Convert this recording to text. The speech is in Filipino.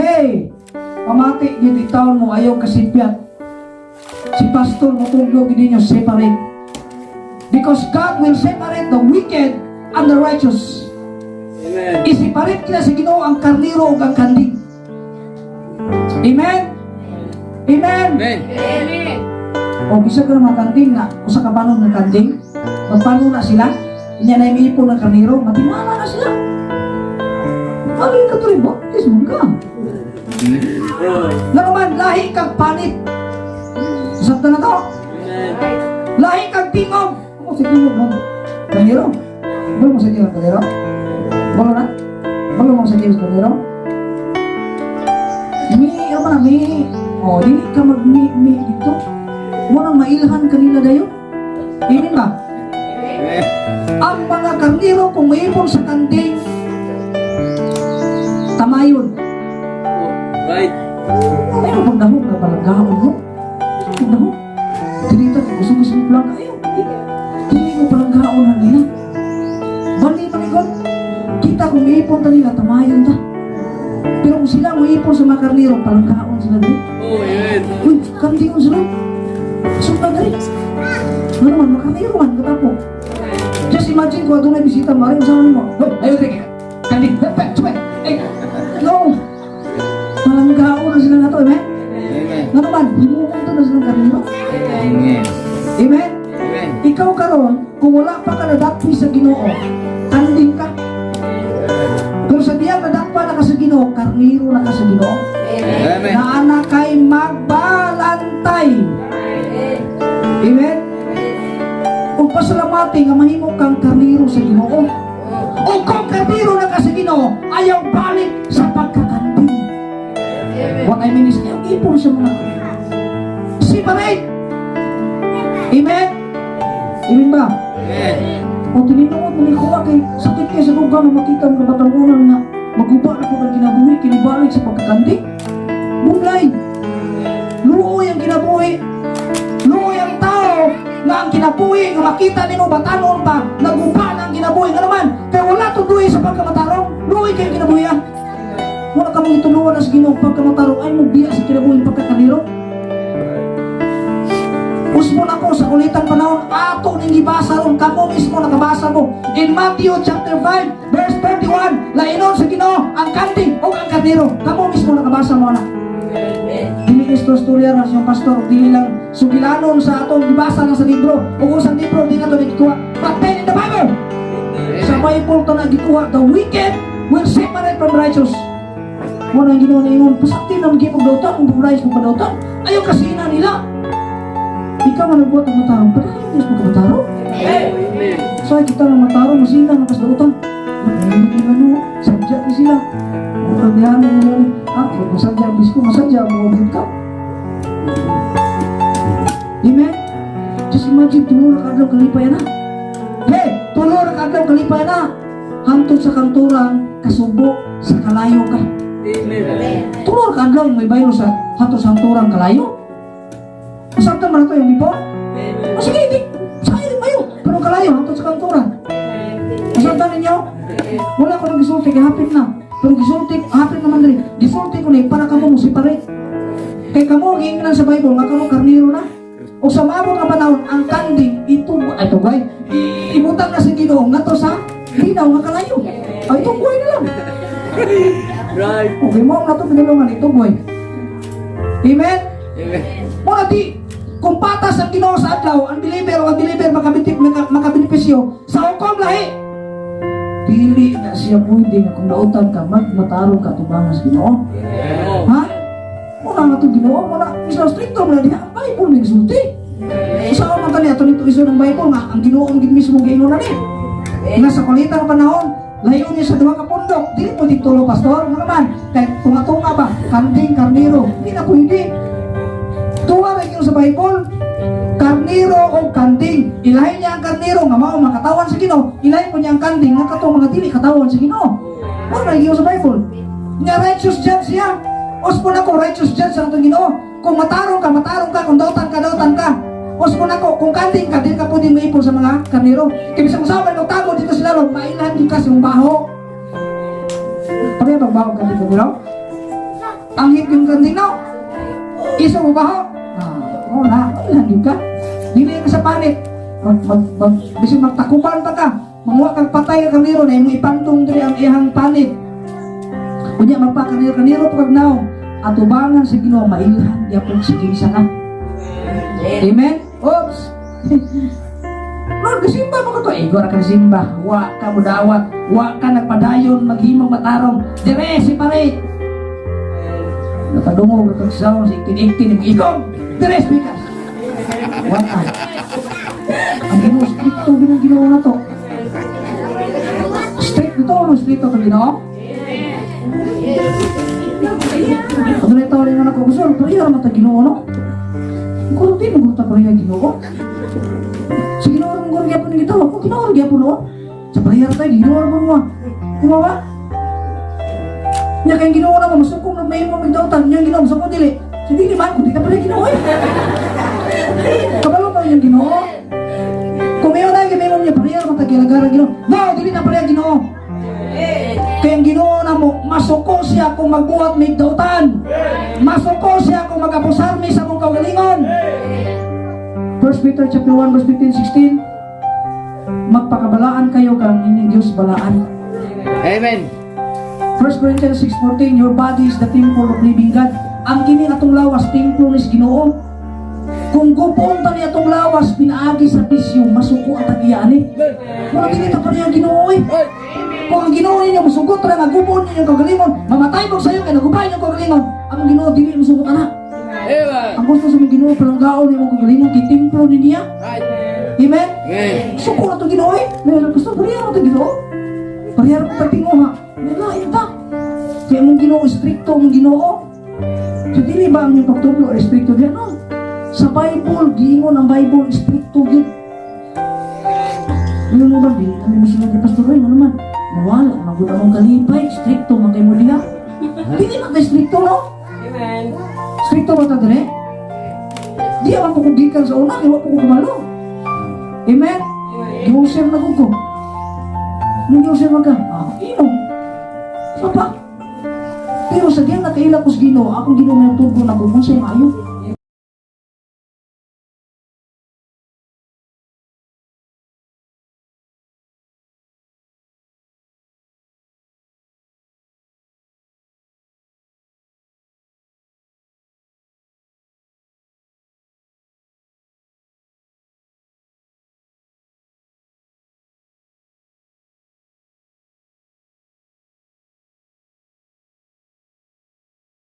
Hey, pamati niyo di taon mo ayaw kasipyat. Si pastor mo tunglo gini niyo separate. Because God will separate the wicked and the righteous. Amen. Isiparit nila sa Ginoo ang karniro ug ang kanding. Amen? Amen? Amen. O bisa ka na mga kanding na usa ka banon ng kanding, magpano na sila, inya na imiipon ng karniro, matimala na sila. Ano yung katuloy, baptis mo ka? Na naman, lahi kang panit. Sakta na to. Amen. Lahi kang tingog. Ano sa tingog mo? Karniro? Balo mo sa tingog, karniro? Balo na? Balo mo sa tingog, karniro? Ano ba na, di ka mag-mi dito. Munang mailhan kanila dayo. Amen ba? Amen. Ang mga karniro kung maipon sa kanding, tamayon. Right. Ayaw pagdahog na palagahon mo. Pagdahog. Tinita ka, gusto mo lang kayo. Hindi mo palagahon na nila. Bali manikon. Kita kung maipon ta nila, tamayon ta. Pero kung sila maipon sa mga karniro, palagahon sila dali. Oh, amen. Uy, kandingon sila. Sumpah dali. Ano naman, makarniro man, katapo. Just imagine kung doon ay bisita, maring usahan mo. Hoy, ayaw rin. Kanding, cepet. No. Palanggaon na sila nga to, amen? Amen. Nga naman, himukunto na silang karniro. Amen. Amen? Amen. Ikaw karon, kung wala pa ka nadakpi sa Ginoo, kanding ka. Pero sa diyang nadakpa na ka sa Ginoo, karniro na ka sa Ginoo. Amen. Na anak kay magbalantay. Amen? Kung pasalamati nga mahimo kang karniro sa Ginoo. O kung karniro na ka sa Ginoo, ayaw balik sa pagkakanding. What I mean is, ayaw ipon sa mga separate. Amen? Amen ba? Amen. O tininungod mo ni Kuha kay sakit kayo sa lugar na makita mo kabatangunan nga maguba na po ng kinabuhi, kinibalik sa pagkakanding. Bunglay. Luoy ang kinabuhi. Luoy ang tao na ang kinabuhi, nga makita nino batanon pa, naguba na ang kinabuhi. Nga naman, kaya wala tuduhi sa pagkamatarong. Luoy kayo kinabuhi ah. Wala ka mong ituluan na sa Ginoo pagkamatarong ay magbiya sa kinabuhi pagkakaniro. Usmo na ko sa kulitang panahon, ato ning gibasa ron, kamo mismo nakabasa mo. In Matthew chapter 5, verse 31, lainon sa Ginoo ang kanding o ang karniro. Kamo mismo nakabasa mo na. Dili istorya na siyang pastor, dili lang sugilanon sa atong gibasa lang sa libro. O kung sa libro, di na ito nagikuha. But then in the Bible, sa Bible ito nagikuha, the wicked will separate from righteous. Muna ang ginawa na ingon, pasakti na magkipagdautan, kung pag-rise mo padautan, ayaw kasina nila. Ikaw nga nagbuhat ng matarong, pala kayo niyos mo matarong? Amen. So kita ng matarong, masina ng kasdautan. Ano, sadya ni sila. Pagdihan mo nila, kung sadya ang bisko, masadya ang mga ka. Amen? Just imagine, tulor ka adlaw kalipay na. Hey, tulor ka adlaw kalipay na. Hantod sa kanturan, kasubo sa kalayo ka. Amen. Tulor ka adlaw yung may bayro sa hantod sa kanturan kalayo. Masabtan man ito yung bipon? O sige, hindi. Sa'yo rin mayo. Pero kalayo, hantod sa kanturan. Masabtan ninyo? Wala ko nang gisulti, kaya hapit na. Pero gisulti, hapit naman rin. Gisulti ko na para kamo mo separate. Kaya kamo, giingnan sa Bible, nga kamo karniro na. O sa maabot nga panahon, ang kanding, ito guay, ibutang na sa Ginoo, nga to sa linaw nga kalayo. Ay, ito guay na lang. Right. Okay mo, nga to pinulungan, ito guay. Amen? Amen. Mga di, kung patas ang Ginoo sa adlaw, ang believer o ang believer makabenepisyo sa hukom lahi. Dili na siya pwede nga kung nautan ka, magmatarong ka tubangan sa Ginoo. Ha? Muna nga itong Ginoo, muna, isang stricto mo na diha, ang Bible may sulti. Sa ako man ito nito iso ng Bible nga, ang Ginoo ang mismo gaino na rin. Nga sa kulitang panahon, layo niya sa duha ka pundok, dili po ditulo pastor, ano naman, kahit tunga-tunga ba, kanding, karniro, hindi na pwede. Tuwa rin yun sa Bible, karniro o kanding. Ilahin niya ang karniro, nga mao makatawan sa Ginoo. Ilahin po niya ang kanding, nga katong mga dili katawan sa Ginoo. Wala rin yun sa Bible. Nga righteous judge siya. Ospon ako, righteous judge ang itong Ginoo. Kung matarong ka, kung dautan ka. Ospon ako, kung kanding ka, di ka po din maipon sa mga karniro. Kaya sa usapan, magtago dito sila ron, mailan din kasi yung baho. Pagkaya pagbaho ka dito, Ginoo? Anghit yung kandinaw. Iso mo ba ho? Wala. Ilan yun ka? Dili ka sa panit. Bisig magtakupan pa ka. Manguha kang patay ka kaniro na imong ipantong diri ang iyang panit. Unya magpakaniro-kaniro pag naong atubangan sa Ginoo mailhan gyapon sa kinsa na. Amen. Oops. Lord, kasimba mo ka to. Ego ra ka simba. Wa ka mudawat. Wa ka nagpadayon maghimong matarong. Dire si pare. Napadungog ka sa si 18 ni igong. Dire speakers. Wa ka. Ang Ginoo stricto ginoo na to. Strict ito, stricto to Ginoo. Pag nito rin nga ako gusto, pariya naman ta Ginoo, no? Kung di mo ta pariya Ginoo. Sa Ginoo rin mo gyapon ni Ginoo. Kung Ginoo rin gyapon, no? Sa pariya tayo, Ginoo rin mo. Kuma ba? Nya kay Ginoo na mo, masukong na may mo magdautan. Nya Ginoo, masukong dili. Sa dili man, kung di ka pariya Ginoo, eh. Kabalo pa yung Ginoo. Kung mayo na yung may niya, pariya naman ta gilagara Ginoo. No, dili na pariya Ginoo. Kaya ang Ginoo na mo, masuko siya kung magbuhat may dautan. Masuko siya kung mag-apusarmi sa mong kaugalingon. 1 Peter chapter 1 verse 15-16. Magpakabalaan kayo kang inyong Diyos balaan. Amen. 1 Corinthians 6:14. Your body is the temple of living God. Ang kini atong lawas, templo ni Ginoo. Kung gupon ta ni atong lawas, pinaagi sa bisyo, masuko at agiyani. Kung hindi ta pa niya Ginoo, eh. Kung ang Ginoo ninyo musugot ra nga gubon ninyo kagalingon, mamatay mo sayo kay nagubay ninyo kagalingon. Ang Ginoo dili musugot ana. Ang gusto sa mga Ginoo palanggaon nimo kagalingon kay templo ni niya. Amen. Suko na to Ginoo eh. Meron gusto pariya to Ginoo. Pariya ko ta tingo ha. Lain ta. Kaya mong Ginoo stricto mong Ginoo. So dili ba ang inyong pagtudlo stricto diyan no? Sa Bible, giingon ang Bible stricto gyud. Ano mo ba di? Kami masunod ni Pastor Ray, ano naman? Mawala, maguda mong kalipay, stricto, magkay mo diha. Hindi magkay stricto, no? Amen. Stricto ba ito dire? Di ako kukugikan sa una, iwa ko kumalo. Amen? Giusir na ko. Nung giusir na ka, inom. Sapa? Pero sa diyan nakaila ko sa Ginoo, akong Ginoo may tubo na ko kung sa'yo maayo.